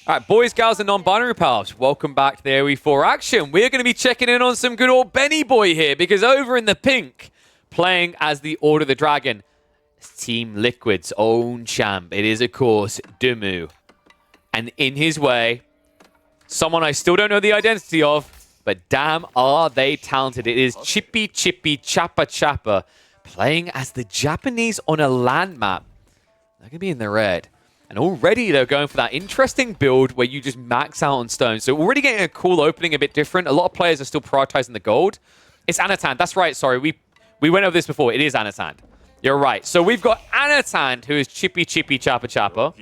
All right, boys, gals, and non-binary pals, welcome back to the AoE4 action. We're going to be checking in on some good old Benny boy here, because over in the pink, playing as the Order of the Dragon, Team Liquid's own champ. It is, of course, Dumu. And in his way, someone I still don't know the identity of, but damn, are they talented. It is Chippy Chippy Chappa Chappa, playing as the Japanese on a land map. They're going to be in the red. And already they're going for that interesting build where you just max out on stone. So already getting a cool opening, a bit different. A lot of players are still prioritizing the gold. It's Anatan. That's right. Sorry, we went over this before. It is Anatan. You're right. So we've got Anatan, who is Chippy Chippy Chappa Chappa.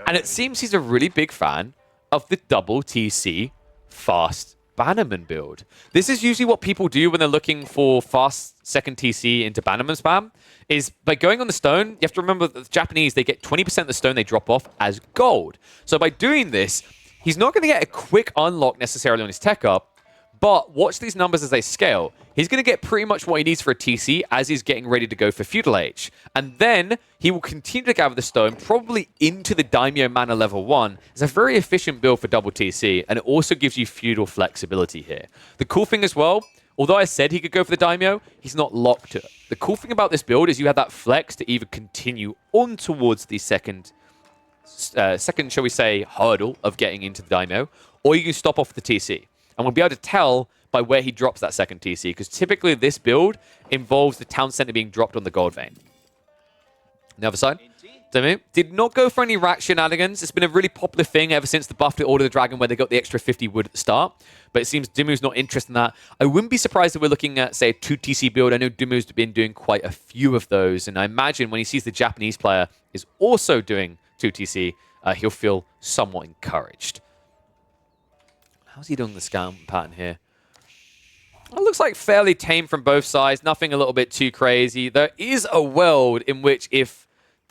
And it seems he's a really big fan of the double TC fast Bannerman build. This is usually what people do when they're looking for fast second TC into Bannerman spam. Is by going on the stone, you have to remember that the Japanese, they get 20% of the stone they drop off as gold. So by doing this, he's not going to get a quick unlock necessarily on his tech up, but watch these numbers as they scale. He's going to get pretty much what he needs for a TC as he's getting ready to go for Feudal Age. And then he will continue to gather the stone, probably into the Daimyo Mana level 1. It's a very efficient build for double TC, and it also gives you feudal flexibility here. The cool thing as well, although I said he could go for the Daimyo, he's not locked to it. The cool thing about this build is you have that flex to either continue on towards the second, shall we say, hurdle of getting into the Daimyo, or you can stop off the TC. And we'll be able to tell by where he drops that second TC, because typically this build involves the town center being dropped on the gold vein. On the other side, Dumu did not go for any rack shenanigans. It's been a really popular thing ever since the buff to Order of the Dragon where they got the extra 50 wood at the start. But it seems Dumu's not interested in that. I wouldn't be surprised if we're looking at, say, a 2 TC build. I know Dumu's been doing quite a few of those. And I imagine when he sees the Japanese player is also doing 2 TC, he'll feel somewhat encouraged. How's he doing the scout pattern here? It looks like fairly tame from both sides. Nothing a little bit too crazy. There is a world in which if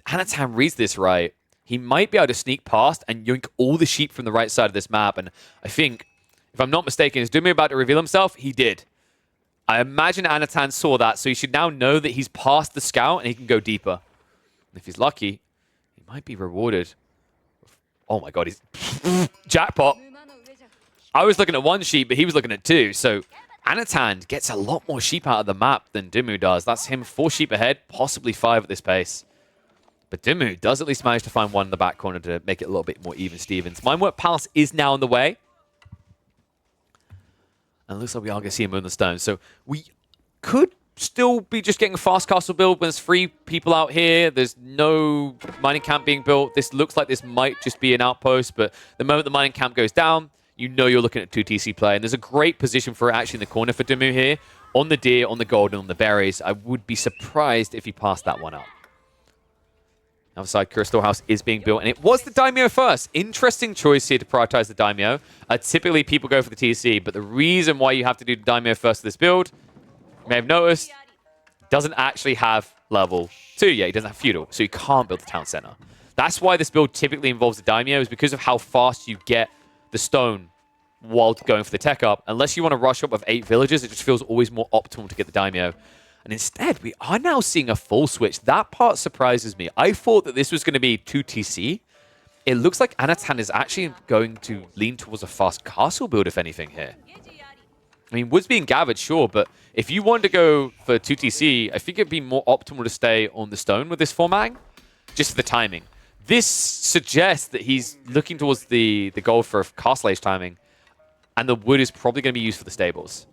Anatan reads this right, he might be able to sneak past and yoink all the sheep from the right side of this map. And I think, if I'm not mistaken, is Dumu about to reveal himself? He did. I imagine Anatan saw that, so he should now know that he's past the scout and he can go deeper. And if he's lucky, he might be rewarded. Oh my god, he's... jackpot! I was looking at one sheep, but he was looking at 2, so... Anatan gets a lot more sheep out of the map than Dumu does. That's him 4 sheep ahead, possibly 5 at this pace. But Dumu does at least manage to find one in the back corner to make it a little bit more even Stevens. Minework Palace is now on the way. And it looks like we are going to see him on the stone. So we could still be just getting a fast castle build when there's 3 people out here. There's no mining camp being built. This looks like this might just be an outpost. But the moment the mining camp goes down, you know you're looking at 2 TC play. And there's a great position for it actually in the corner for Dumu here. On the deer, on the gold, and on the berries. I would be surprised if he passed that one up. Outside, Crystal House is being built. And it was the Daimyo first. Interesting choice here to prioritize the Daimyo. Typically, people go for the TC. But the reason why you have to do the Daimyo first for this build, you may have noticed, doesn't actually have level 2 yet. He doesn't have feudal. So you can't build the town center. That's why this build typically involves the Daimyo, is because of how fast you get the stone while going for the tech up. Unless you want to rush up with 8 villages, it just feels always more optimal to get the Daimyo. And instead, we are now seeing a full switch. That part surprises me. I thought that this was going to be 2 TC. It looks like Anatan is actually going to lean towards a fast castle build, if anything, here. I mean, wood's being gathered, sure, but if you wanted to go for 2 TC, I think it'd be more optimal to stay on the stone with this formatting, just for the timing. This suggests that he's looking towards the gold for castle age timing, and the wood is probably going to be used for the stables.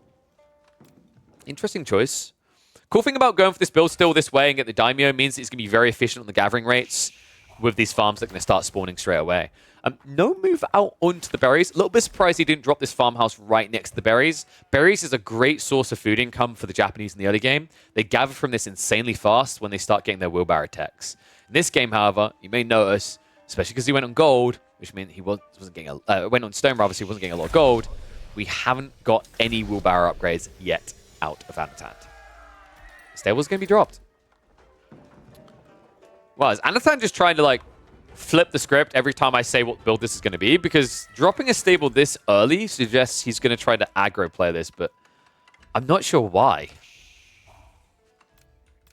Interesting choice. Cool thing about going for this build still this way and get the Daimyo means it's going to be very efficient on the gathering rates with these farms that are going to start spawning straight away. No move out onto the berries. A little bit surprised he didn't drop this farmhouse right next to the berries. Berries is a great source of food income for the Japanese in the early game. They gather from this insanely fast when they start getting their wheelbarrow techs. In this game, however, you may notice, especially because he went on gold, which meant he wasn't getting went on stone rather, so he wasn't getting a lot of gold. We haven't got any wheelbarrow upgrades yet out of Anatan. Stable's going to be dropped. Well, is Anatan just trying to, like, flip the script every time I say what build this is going to be? Because dropping a stable this early suggests he's going to try to aggro play this, but I'm not sure why.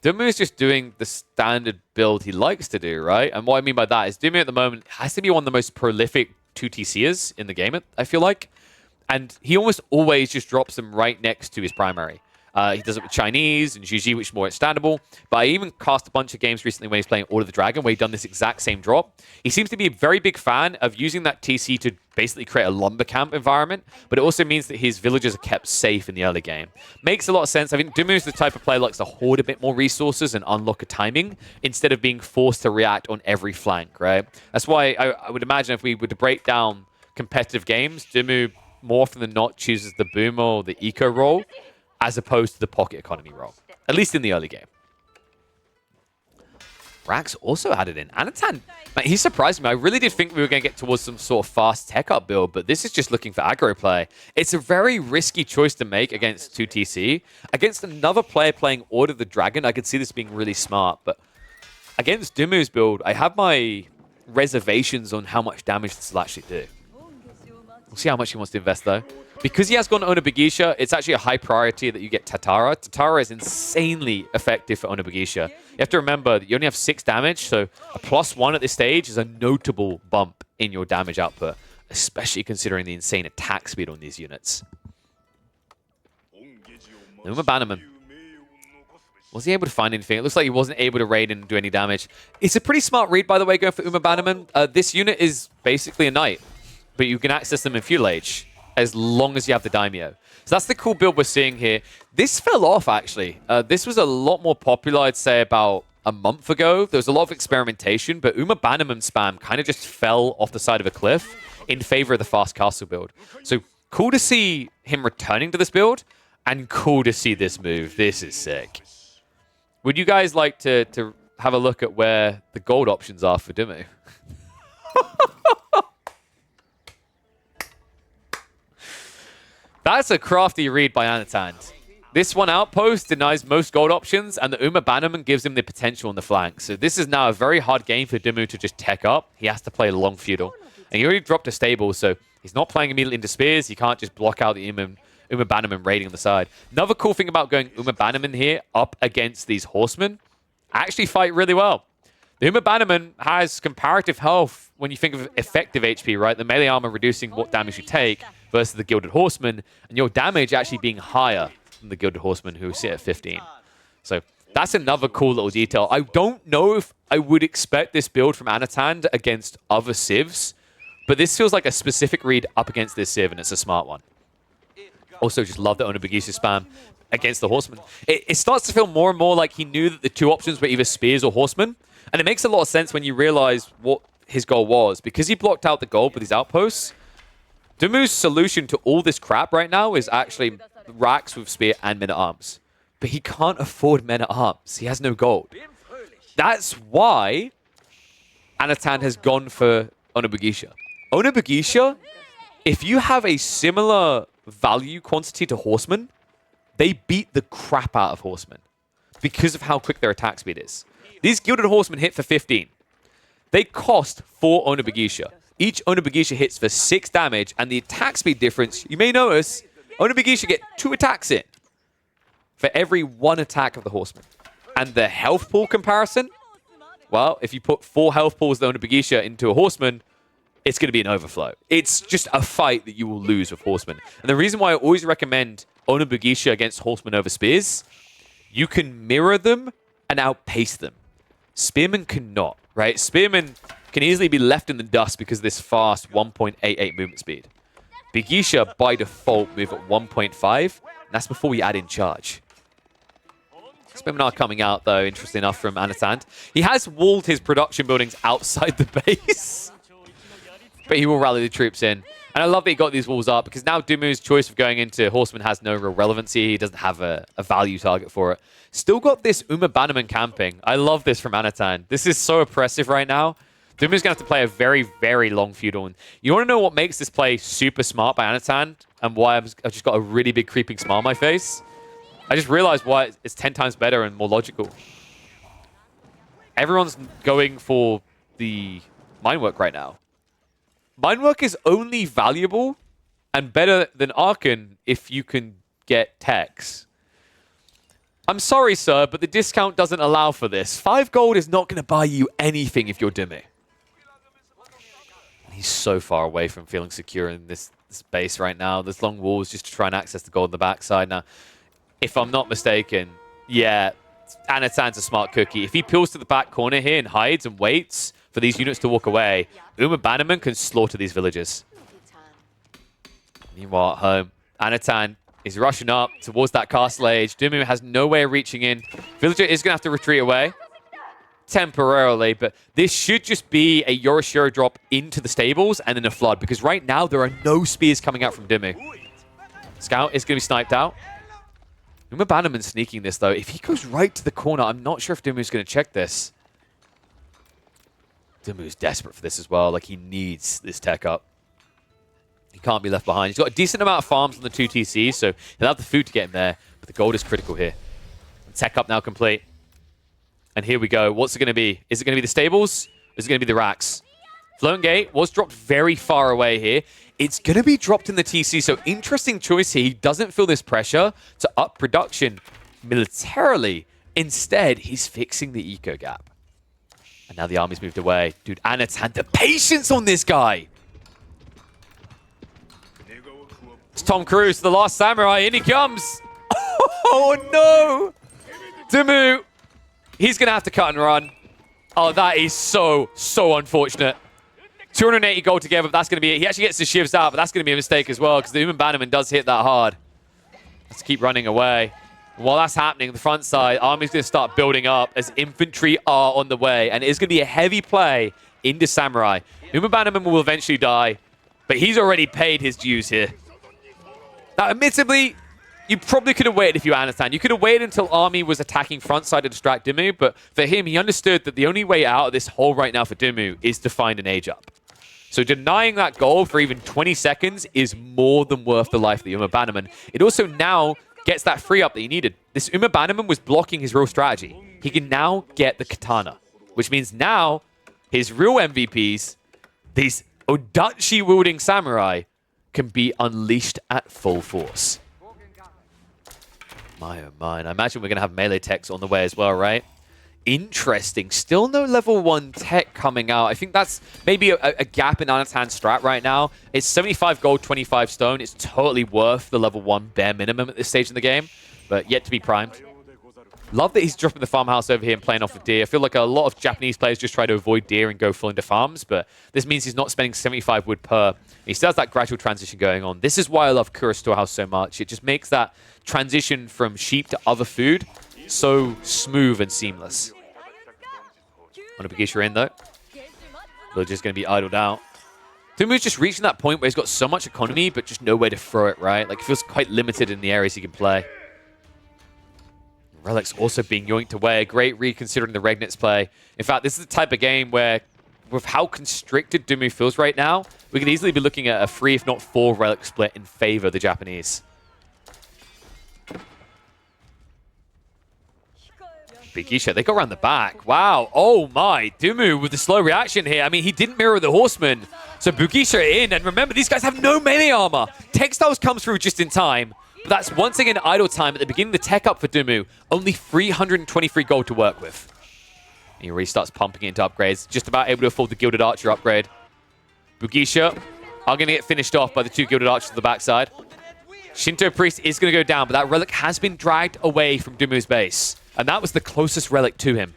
Dumu is just doing the standard build he likes to do, right? And what I mean by that is Dumu at the moment has to be one of the most prolific two TCers in the game, I feel like. And he almost always just drops them right next to his primary. He does it with Chinese and GG, which is more understandable. But I even cast a bunch of games recently when he's playing Order of the Dragon, where he's done this exact same drop. He seems to be a very big fan of using that TC to basically create a lumber camp environment, but it also means that his villagers are kept safe in the early game. Makes a lot of sense. I think Dumu is the type of player that likes to hoard a bit more resources and unlock a timing instead of being forced to react on every flank, right? That's why I would imagine if we were to break down competitive games, Dumu more often than not chooses the boomer or the eco role as opposed to the pocket economy role, at least in the early game. Rax also added in. Anatan, man, he surprised me. I really did think we were going to get towards some sort of fast tech-up build, but this is just looking for aggro play. It's a very risky choice to make against 2TC. Against another player playing Order of the Dragon, I could see this being really smart, but against Dumu's build, I have my reservations on how much damage this will actually do. We'll see how much he wants to invest, though. Because he has gone Onabagisha, it's actually a high priority that you get Tatara. Tatara is insanely effective for Onabagisha. You have to remember that you only have 6 damage, so a +1 at this stage is a notable bump in your damage output, especially considering the insane attack speed on these units. Uma Bannerman. Was he able to find anything? It looks like he wasn't able to raid and do any damage. It's a pretty smart read, by the way, going for Uma Bannerman. This unit is basically a knight, but you can access them in Feudal Age as long as you have the Daimyo. So that's the cool build we're seeing here. This fell off, actually. This was a lot more popular, I'd say, about a month ago. There was a lot of experimentation, but Uma Bannerman spam kind of just fell off the side of a cliff in favor of the fast castle build. So cool to see him returning to this build, and cool to see this move. This is sick. Would you guys like to have a look at where the gold options are for Dumu? That's a crafty read by Anatan. This one outpost denies most gold options, and the Uma Bannerman gives him the potential on the flank. So this is now a very hard game for Dumu to just tech up. He has to play long feudal. And he already dropped a stable, so he's not playing immediately into spears. He can't just block out the Uma Bannerman raiding on the side. Another cool thing about going Uma Bannerman here up against these horsemen, actually fight really well. The Uma Bannerman has comparative health when you think of effective HP, right? The melee armor reducing what damage you take versus the Gilded Horseman, and your damage actually being higher than the Gilded Horseman, who sit at 15. So that's another cool little detail. I don't know if I would expect this build from Anatan against other civs, but this feels like a specific read up against this civ, and it's a smart one. Also, just love the Onabagisha spam against the Horseman. It starts to feel more and more like he knew that the two options were either spears or horsemen, and it makes a lot of sense when you realize what his goal was. Because he blocked out the gold with his outposts, Dumu's solution to all this crap right now is actually racks with spear and men-at-arms. But he can't afford men-at-arms. He has no gold. That's why Anatan has gone for Onabagisha. Onabagisha, if you have a similar value quantity to Horsemen, they beat the crap out of Horsemen because of how quick their attack speed is. These Gilded Horsemen hit for 15. They cost 4 Onabagisha. Each Onabagisha hits for 6 damage, and the attack speed difference, you may notice, Onabagisha get 2 attacks in for every 1 attack of the Horseman. And the health pool comparison, well, if you put 4 health pools of the Onabagisha into a Horseman, it's going to be an overflow. It's just a fight that you will lose with Horsemen. And the reason why I always recommend Onabagisha against Horsemen over Spears, you can mirror them and outpace them. Spearmen cannot, right? Spearmen can easily be left in the dust because of this fast 1.88 movement speed. Bagisha, by default, move at 1.5, and that's before we add in charge. Spearmen are coming out, though, interesting enough, from Anatan. He has walled his production buildings outside the base, but he will rally the troops in. And I love that he got these walls up, because now Dumu's choice of going into Horseman has no real relevancy. He doesn't have a value target for it. Still got this Uma Bannerman camping. I love this from Anatan. This is so oppressive right now. Dumu's going to have to play a very, very long feudal. And you want to know what makes this play super smart by Anatan, and why I've just got a really big creeping smile on my face? I just realized why it's 10 times better and more logical. Everyone's going for the Minework right now. Minework is only valuable and better than Archon if you can get techs. I'm sorry, sir, but the discount doesn't allow for this. 5 gold is not going to buy you anything if you're Dumu. He's so far away from feeling secure in this base right now. There's long walls just to try and access the gold on the backside. Now, if I'm not mistaken, yeah, Anatan's a smart cookie. If he peels to the back corner here and hides and waits for these units to walk away, Uma Bannerman can slaughter these villagers. Meanwhile, at home, Anatan is rushing up towards that castle age. Dumu has no way of reaching in. Villager is going to have to retreat away temporarily, but this should just be a Yorishiro drop into the stables and then a flood, because right now there are no spears coming out from Dumu. Scout is going to be sniped out. Uma Bannerman sneaking this, though. If he goes right to the corner, I'm not sure if Dumu's going to check this. Dumu's desperate for this as well. Like, he needs this tech up. He can't be left behind. He's got a decent amount of farms on the 2 TCs, so he'll have the food to get him there. But the gold is critical here. And tech up now complete. And here we go. What's it going to be? Is it going to be the stables? Or is it going to be the racks? Floating Gate was dropped very far away here. It's going to be dropped in the TC, so interesting choice here. He doesn't feel this pressure to up production militarily. Instead, he's fixing the eco gap. And now the army's moved away. Dude, Anatan, the patience on this guy! It's Tom Cruise, the last samurai. In he comes! Oh, no! Dumu! He's going to have to cut and run. Oh, that is so unfortunate. 280 gold together, but that's going to be it. He actually gets the shivs out, but that's going to be a mistake as well, because the Uma Bannerman does hit that hard. Let's keep running away. And while that's happening, the front side, army's going to start building up as infantry are on the way, and it is going to be a heavy play into Samurai. Uma Bannerman will eventually die, but he's already paid his dues here. Now, admittedly, you probably could have waited if you understand. You could have waited until army was attacking front side to distract Dumu, but for him, he understood that the only way out of this hole right now for Dumu is to find an age up. So denying that goal for even 20 seconds is more than worth the life of the Uma Bannerman. It also now gets that free up that he needed. This Uma Bannerman was blocking his real strategy. He can now get the katana, which means now his real MVPs, these Odachi-wielding samurai, can be unleashed at full force. My oh my. I imagine we're going to have melee techs on the way as well, right? Interesting. Still no level 1 tech coming out. I think that's maybe a gap in Anatan's strat right now. It's 75 gold, 25 stone. It's totally worth the level 1 bare minimum at this stage in the game, but yet to be primed. Love that he's dropping the farmhouse over here and playing off of deer. I feel like a lot of Japanese players just try to avoid deer and go full into farms, but this means he's not spending 75 wood per. He still has that gradual transition going on. This is why I love Kura Storehouse so much. It just makes that transition from sheep to other food so smooth and seamless. Onobugisha in, though. Villager's going to be idled out. Dumu's just reaching that point where he's got so much economy, but just nowhere to throw it, right? Like, he feels quite limited in the areas he can play. Relic's also being yoinked away. A great read considering the Regnitz play. In fact, this is the type of game where, with how constricted Dumu feels right now, we could easily be looking at a 3, if not 4 Relic split in favor of the Japanese. Bugisha, they go around the back. Wow. Oh my. Dumu with the slow reaction here. I mean, he didn't mirror the Horseman. So Bugisha in. And remember, these guys have no melee armor. Textiles comes through just in time. But that's once again idle time at the beginning of the tech up for Dumu. Only 323 gold to work with. He restarts pumping it into upgrades. Just about able to afford the Gilded Archer upgrade. Bugisha are going to get finished off by the 2 Gilded Archers to the backside. Shinto Priest is going to go down, but that Relic has been dragged away from Dumu's base. And that was the closest Relic to him.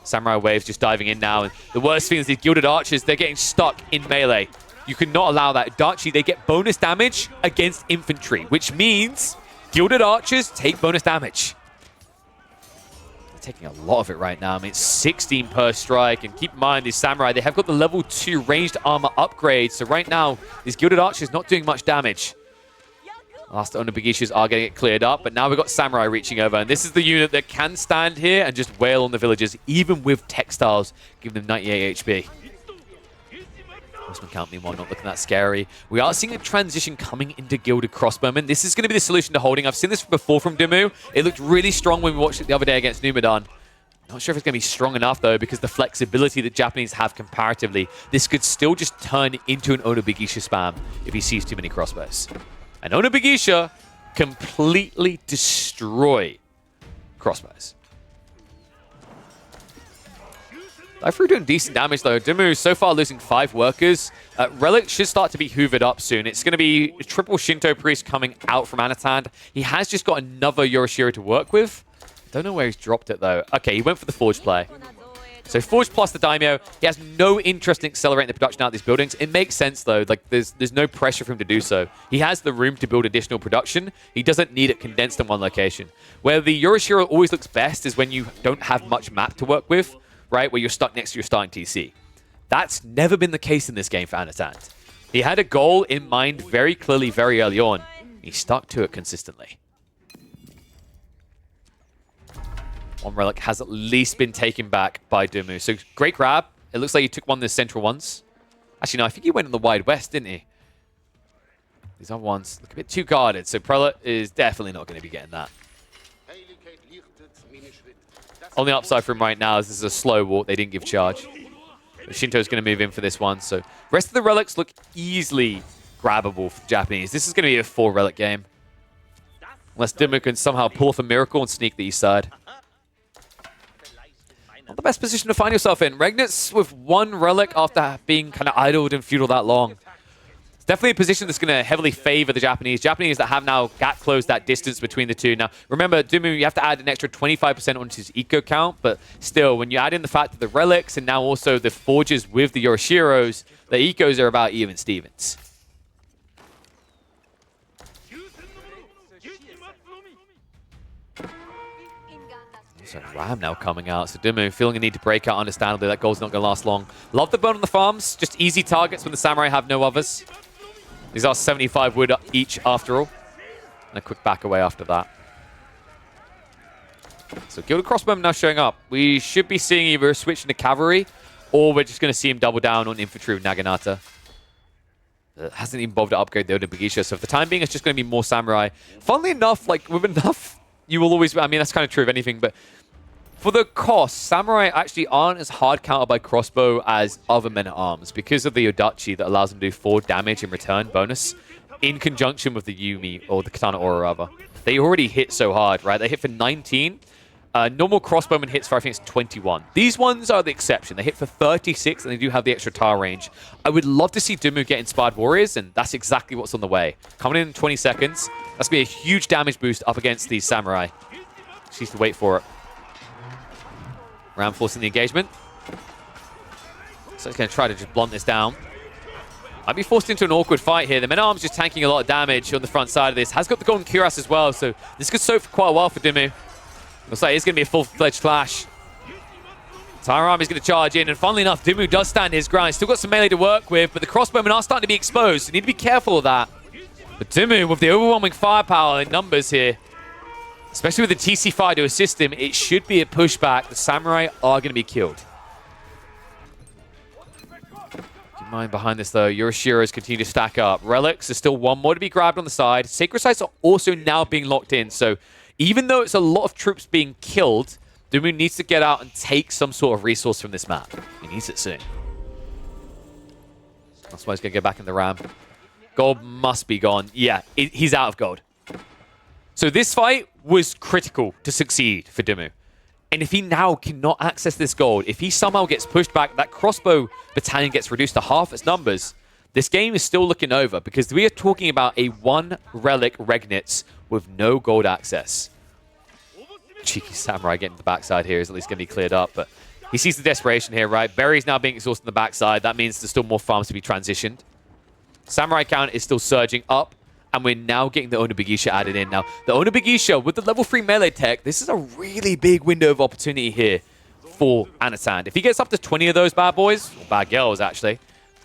Samurai Waves just diving in now. And the worst thing is these Gilded Archers, they're getting stuck in melee. You cannot allow that. Dachi, they get bonus damage against infantry, which means Gilded Archers take bonus damage. They're taking a lot of it right now. I mean, it's 16 per strike. And keep in mind, these Samurai, they have got the level 2 ranged armor upgrade. So right now, these Gilded Archers not doing much damage. Last Onobugishas are getting it cleared up, but now we've got Samurai reaching over, and this is the unit that can stand here and just wail on the villagers, even with textiles, giving them 98 HP. Horseman count, meanwhile, not looking that scary. We are seeing a transition coming into Gilded Crossbowmen. This is going to be the solution to holding. I've seen this before from Dumu. It looked really strong when we watched it the other day against Numadan. Not sure if it's going to be strong enough, though, because the flexibility that Japanese have comparatively, this could still just turn into an Onobugisha spam if he sees too many crossbows. And Onobugisha completely destroy crossbows. Life doing decent damage though. Dimu so far losing 5 workers. Relic should start to be hoovered up soon. It's going to be a triple Shinto Priest coming out from Anatan. He has just got another Yorishiro to work with. Don't know where he's dropped it though. Okay, he went for the Forge play. So Forge plus the Daimyo. He has no interest in accelerating the production out of these buildings. It makes sense though. Like there's no pressure for him to do so. He has the room to build additional production. He doesn't need it condensed in one location. Where the Yorishiro always looks best is when you don't have much map to work with, right? Where you're stuck next to your starting TC. That's never been the case in this game for Anatan. He had a goal in mind very clearly, very early on. He stuck to it consistently. One relic has at least been taken back by Dimu. So great grab. It looks like he took one of the central ones. Actually, no, I think he went in the wide west, didn't he? These other ones look a bit too guarded. So Prelate is definitely not going to be getting that. Only upside for him right now is this is a slow walk. They didn't give charge. But Shinto's going to move in for this one. So rest of the relics look easily grabbable for the Japanese. This is going to be a 4 relic game. Unless Dimu can somehow pull off a miracle and sneak the east side. Not the best position to find yourself in. Regnitz with 1 relic after being kind of idled and feudal that long. It's definitely a position that's going to heavily favor the Japanese. Japanese that have now gap closed that distance between the two. Now, remember, Dimu, you have to add an extra 25% onto his eco count, but still, when you add in the fact that the relics and now also the forges with the Yorishiros, the ecos are about even Stevens. So Ram now coming out. So Dimu feeling a need to break out, understandably. That goal's not going to last long. Love the burn on the farms. Just easy targets when the Samurai have no others. These are 75 wood each after all. And a quick back away after that. So Gilded Crossbowman now showing up. We should be seeing either a switch into cavalry, or we're just going to see him double down on infantry with Naginata. Hasn't even bothered to upgrade the Oda Bagisha, so for the time being, it's just going to be more Samurai. Funnily enough, like, with enough, you will always... I mean, that's kind of true of anything, but for the cost, Samurai actually aren't as hard countered by crossbow as other men-at-arms because of the Odachi that allows them to do 4 damage in return bonus in conjunction with the Yumi, or the Katana Aura, rather. They already hit so hard, right? They hit for 19. Normal crossbowman hits for, I think it's 21. These ones are the exception. They hit for 36, and they do have the extra tar range. I would love to see Dimu get Inspired Warriors, and that's exactly what's on the way. Coming in 20 seconds. That's going to be a huge damage boost up against these Samurai. Just needs to wait for it. Ram forcing the engagement. So he's going to try to just blunt this down. Might be forced into an awkward fight here. The men-at-arms just tanking a lot of damage on the front side of this. Has got the golden cuirass as well, so this could soak for quite a while for Dimu. Looks like it's going to be a full-fledged clash. Tire Army is going to charge in, and funnily enough, Dimu does stand his ground. Still got some melee to work with, but the crossbowmen are starting to be exposed, so you need to be careful of that. But Dimu, with the overwhelming firepower in numbers here, especially with the TC fire to assist him, it should be a pushback. The Samurai are going to be killed. Keep in mind behind this, though, Yorishiros continue to stack up. Relics, there's still 1 more to be grabbed on the side. Sacred Sites are also now being locked in, so even though it's a lot of troops being killed, Dimu needs to get out and take some sort of resource from this map. He needs it soon. That's why he's going to go back in the Ram. Gold must be gone. Yeah, he's out of gold. So this fight was critical to succeed for Dimu. And if he now cannot access this gold, if he somehow gets pushed back, that crossbow battalion gets reduced to half its numbers, this game is still looking over because we are talking about a 1 relic Regnitz with no gold access. Cheeky Samurai getting to the backside here is at least going to be cleared up, but he sees the desperation here, right? Berry's now being exhausted on the backside. That means there's still more farms to be transitioned. Samurai count is still surging up, and we're now getting the Onabagisha added in. Now, the Onabagisha, with the level 3 melee tech, this is a really big window of opportunity here for Anatan. If he gets up to 20 of those bad boys, or bad girls, actually,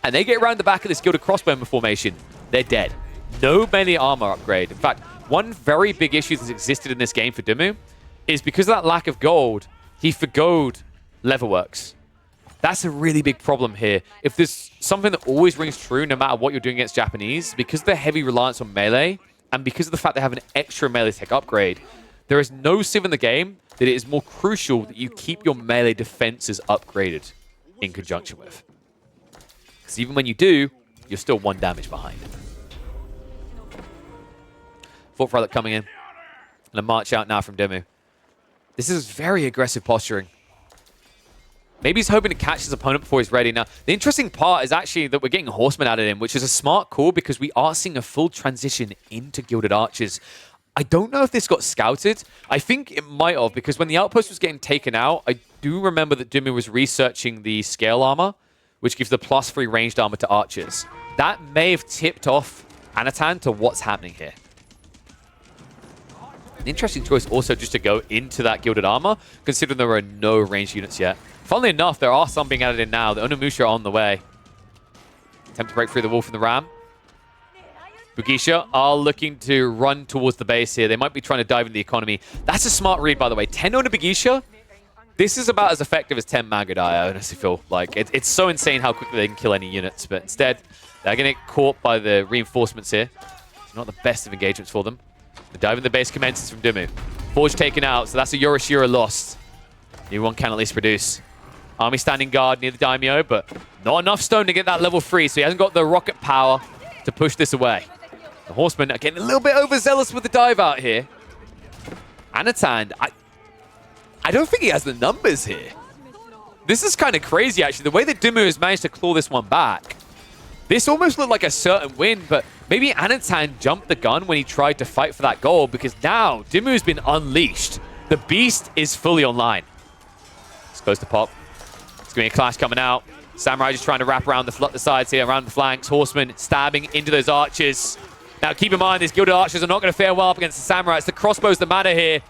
and they get around the back of this Gilded Crossbowman formation, they're dead. No melee armor upgrade. In fact, one very big issue that's existed in this game for Dimu is because of that lack of gold, he forgoed Leatherworks. That's a really big problem here. If there's something that always rings true no matter what you're doing against Japanese, because of their heavy reliance on melee, and because of the fact they have an extra melee tech upgrade, there is no civ in the game that it is more crucial that you keep your melee defenses upgraded in conjunction with. Because even when you do, you're still 1 damage behind. Fort Relic coming in. And a march out now from Dimu. This is very aggressive posturing. Maybe he's hoping to catch his opponent before he's ready. Now, the interesting part is actually that we're getting Horsemen added in, which is a smart call because we are seeing a full transition into Gilded Archers. I don't know if this got scouted. I think it might have, because when the outpost was getting taken out, I do remember that Dumu was researching the scale armor, which gives the +3 ranged armor to archers. That may have tipped off Anatan to what's happening here. An interesting choice also just to go into that Gilded Armor, considering there are no ranged units yet. Funnily enough, there are some being added in now. The Onimusha are on the way. Attempt to break through the wolf and the ram. Bugisha are looking to run towards the base here. They might be trying to dive into the economy. That's a smart read, by the way. 10 Ona Bugisha. This is about as effective as 10 Magadai, I honestly feel. Like, it's so insane how quickly they can kill any units. But instead, they're going to get caught by the reinforcements here. It's not the best of engagements for them. The dive in the base commences from Dumu. Forge taken out, so that's a Yorishiro lost. New one can at least produce. Army standing guard near the Daimyo, but not enough stone to get that level 3, so he hasn't got the rocket power to push this away. The Horsemen are getting a little bit overzealous with the dive out here. Anatan, I don't think he has the numbers here. This is kind of crazy, actually. The way that Dumu has managed to claw this one back. This almost looked like a certain win, but maybe Anatan jumped the gun when he tried to fight for that goal, because now Dimu's been unleashed. The beast is fully online. It's close to pop. It's going to be a clash coming out. Samurai just trying to wrap around the sides here, around the flanks. Horsemen stabbing into those archers. Now keep in mind, these Gilded Archers are not going to fare well up against the Samurai. It's the crossbows that matter here.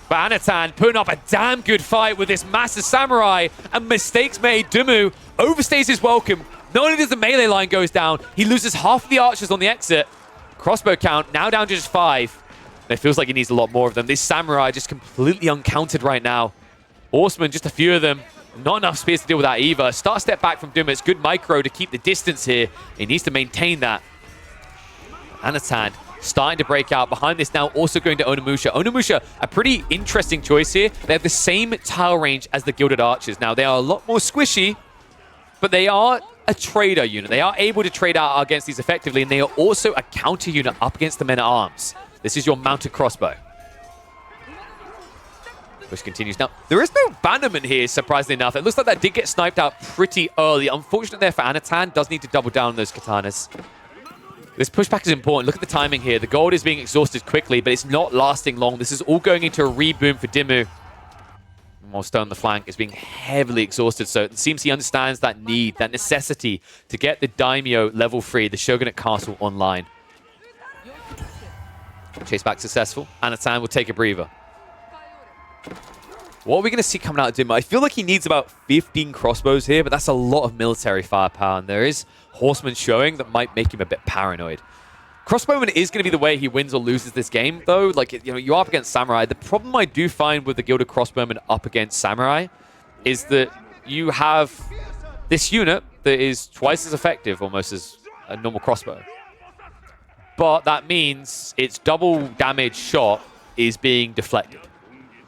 But Anatan putting up a damn good fight with this massive Samurai, and mistakes made. Dumu overstays his welcome. Not only does the melee line goes down, he loses half of the archers on the exit. Crossbow count now down to just 5. And it feels like he needs a lot more of them. This Samurai just completely uncounted right now. Horsemen, just a few of them. Not enough spears to deal with that either. Start step back from Dumu. It's good micro to keep the distance here. He needs to maintain that. Anatan starting to break out. Behind this now also going to Onimusha. Onimusha, a pretty interesting choice here. They have the same tile range as the Gilded Archers. Now, they are a lot more squishy, but they are a trader unit. They are able to trade out against these effectively, and they are also a counter unit up against the men-at-arms. This is your mounted crossbow. Push continues. Now, there is no bannerman here, surprisingly enough. It looks like that did get sniped out pretty early. Unfortunate there for Anatan. Does need to double down on those katanas. This pushback is important. Look at the timing here. The gold is being exhausted quickly, but it's not lasting long. This is all going into a reboom for Dumu. Stone on the flank is being heavily exhausted, so it seems he understands that need, that necessity to get the Daimyo level 3, the Shogunate Castle, online. Chase back successful. Anatan will take a breather. What are we going to see coming out of Dumu? I feel like he needs about 15 crossbows here, but that's a lot of military firepower, and there is horsemen showing that might make him a bit paranoid. Crossbowman is going to be the way he wins or loses this game, though. Like, you know, you're up against Samurai. The problem I do find with the Gilded Crossbowman up against Samurai is that you have this unit that is twice as effective, almost, as a normal crossbow. But that means its double damage shot is being deflected.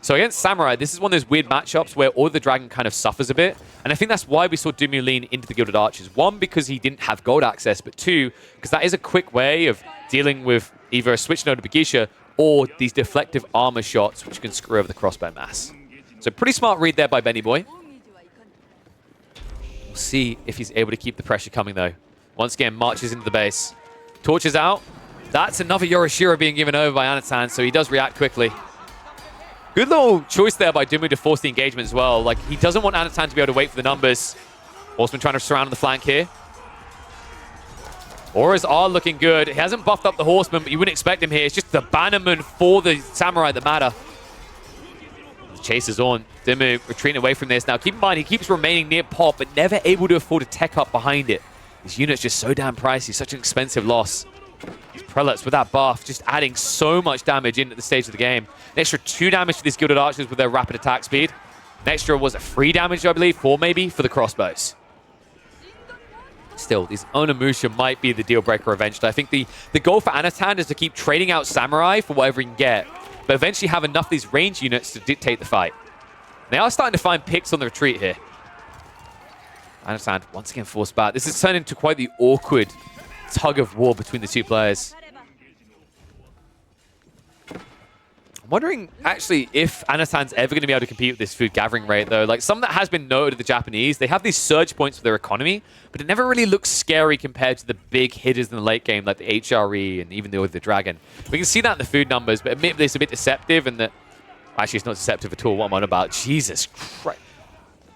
So against Samurai, this is one of those weird matchups where Order of the Dragon kind of suffers a bit. And I think that's why we saw Dumu lean into the Gilded Archers. One, because he didn't have gold access, but two, because that is a quick way of dealing with either a switch node to Bugisha or these deflective armor shots, which can screw over the crossbow mass. So pretty smart read there by Benny Boy. We'll see if he's able to keep the pressure coming, though. Once again, marches into the base. Torches out. That's another Yorishiro being given over by Anatan, so he does react quickly. Good little choice there by Dumu to force the engagement as well. Like, he doesn't want Anatan to be able to wait for the numbers. Horseman trying to surround the flank here. Auras are looking good. He hasn't buffed up the Horseman, but you wouldn't expect him here. It's just the Bannerman for the Samurai that matter. The chase is on. Dumu retreating away from this. Now, keep in mind, he keeps remaining near Pop, but never able to afford a tech up behind it. This unit's just so damn pricey. Such an expensive loss. These Prelates with that buff just adding so much damage in at the stage of the game. An extra 2 damage to these Gilded Archers with their rapid attack speed. An extra, was it 3 damage, I believe? 4 maybe, for the crossbows. Still, these Onimusha might be the deal breaker eventually. I think the goal for Anatan is to keep trading out Samurai for whatever he can get, but eventually have enough of these range units to dictate the fight. They are starting to find picks on the retreat here. Anatan once again forced back. This has turned into quite the awkward tug of war between the two players. I'm wondering, actually, if Anatan's ever going to be able to compete with this food gathering rate, though. Like, something that has been noted of the Japanese, they have these surge points for their economy, but it never really looks scary compared to the big hitters in the late game, like the HRE and even the Order of the Dragon. We can see that in the food numbers, but admittedly it's a bit deceptive, and that... Actually, it's not deceptive at all. What am I on about? Jesus Christ.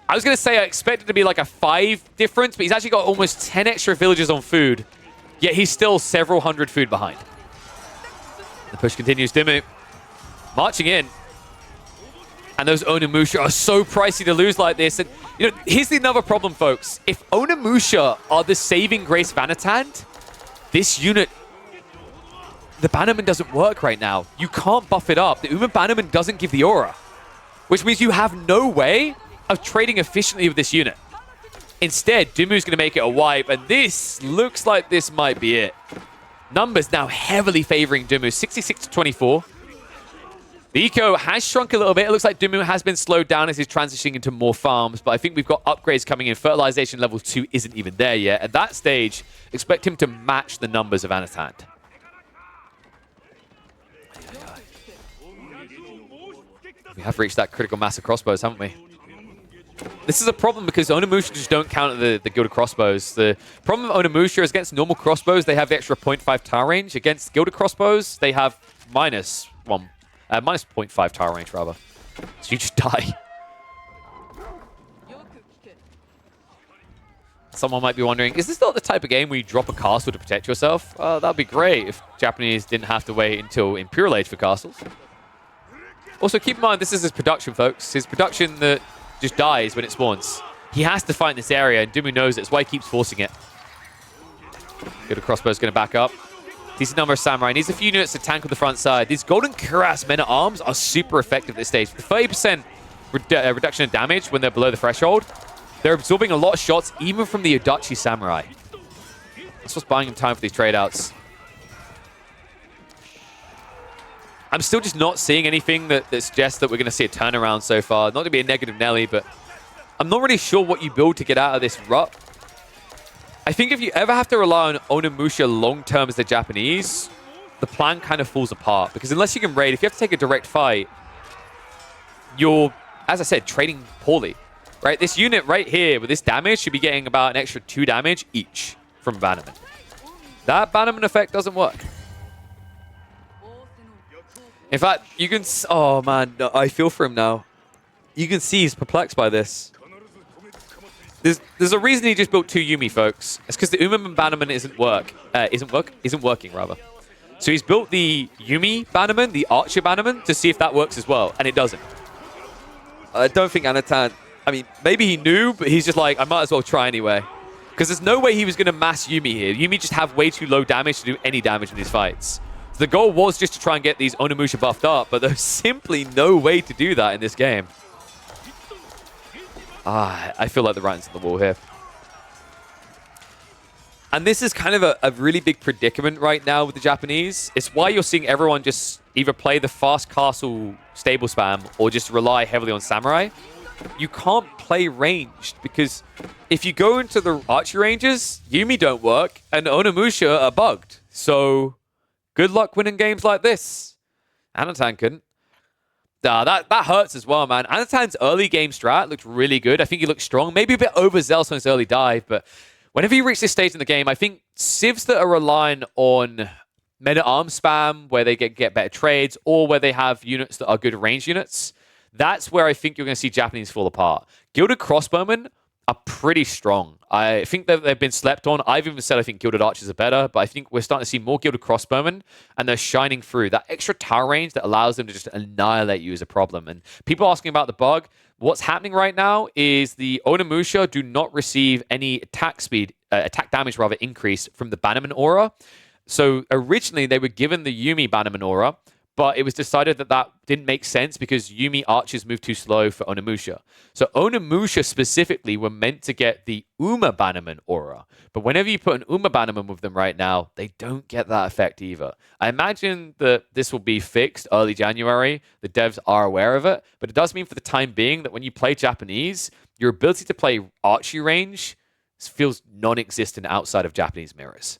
I was going to say I expected it to be like a 5 difference, but he's actually got almost 10 extra villagers on food, yet he's still several hundred food behind. The push continues. Dimmu marching in. And those Onimusha are so pricey to lose like this. And, you know, here's another problem, folks. If Onimusha are the saving grace of Anatan, this unit, the Bannerman doesn't work right now. You can't buff it up. The Uma Bannerman doesn't give the aura, which means you have no way of trading efficiently with this unit. Instead, Dimmu's going to make it a wipe, and this looks like this might be it. Numbers now heavily favoring Dimmu, 66 to 24. The eco has shrunk a little bit. It looks like Dimmu has been slowed down as he's transitioning into more farms, but I think we've got upgrades coming in. Fertilization level 2 isn't even there yet. At that stage, expect him to match the numbers of Anatan. We have reached that critical mass of crossbows, haven't we? This is a problem because Onimusha just don't count the Gilded Crossbows. The problem with Onimusha is against normal crossbows, they have the extra 0.5 tower range. Against Gilded Crossbows, they have minus 0.5 tower range, rather. So you just die. Someone might be wondering, is this not the type of game where you drop a castle to protect yourself? That'd be great if Japanese didn't have to wait until Imperial Age for castles. Also, keep in mind, this is his production, folks. His production that just dies when it spawns. He has to fight in this area, and Dimmu knows it. That's why he keeps forcing it. Good, Crossbow's going to back up. Decent number of samurai. Needs a few units to tank on the front side. These Golden Cuirass men-at-arms are super effective at this stage. With 30% reduction in damage when they're below the threshold, they're absorbing a lot of shots, even from the Odachi samurai. That's what's buying him time for these trade-outs. I'm still just not seeing anything that suggests that we're going to see a turnaround so far. Not to be a negative Nelly, but I'm not really sure what you build to get out of this rut. I think if you ever have to rely on Onimusha long-term as the Japanese, the plan kind of falls apart. Because unless you can raid, if you have to take a direct fight, you're, as I said, trading poorly. Right? This unit right here with this damage should be getting about an extra 2 damage each from Bannerman. That Bannerman effect doesn't work. In fact, you can... Oh, man. I feel for him now. You can see he's perplexed by this. There's a reason he just built 2 Yumi, folks. It's because the Uma Bannerman isn't working, rather. So he's built the Yumi Bannerman, the Archer Bannerman, to see if that works as well, and it doesn't. I don't think Anatan... I mean, maybe he knew, but he's just like, I might as well try anyway. Because there's no way he was going to mass Yumi here. Yumi just have way too low damage to do any damage in these fights. So the goal was just to try and get these Onimusha buffed up, but there's simply no way to do that in this game. I feel like the writing's on the wall here. And this is kind of a really big predicament right now with the Japanese. It's why you're seeing everyone just either play the fast castle stable spam or just rely heavily on samurai. You can't play ranged because if you go into the archery ranges, Yumi don't work and Onimusha are bugged. So good luck winning games like this. Anatan couldn't. That hurts as well, man. Anatan's early game strat looked really good. I think he looked strong. Maybe a bit overzealous on his early dive, but whenever you reach this stage in the game, I think civs that are relying on men-at-arms spam, where they get better trades, or where they have units that are good range units, that's where I think you're going to see Japanese fall apart. Gilded Crossbowmen are pretty strong. I think that they've been slept on. I've even said I think Gilded Archers are better, but I think we're starting to see more Gilded Crossbowmen, and they're shining through. That extra tower range that allows them to just annihilate you is a problem. And people asking about the bug, what's happening right now is the Onimusha do not receive any attack damage increase from the Bannerman aura. So originally they were given the Yumi Bannerman aura, but it was decided that that didn't make sense because Yumi archers move too slow for Onimusha. So Onimusha specifically were meant to get the Uma Bannerman aura. But whenever you put an Uma Bannerman with them right now, they don't get that effect either. I imagine that this will be fixed early January. The devs are aware of it. But it does mean for the time being that when you play Japanese, your ability to play archery range feels non-existent outside of Japanese mirrors.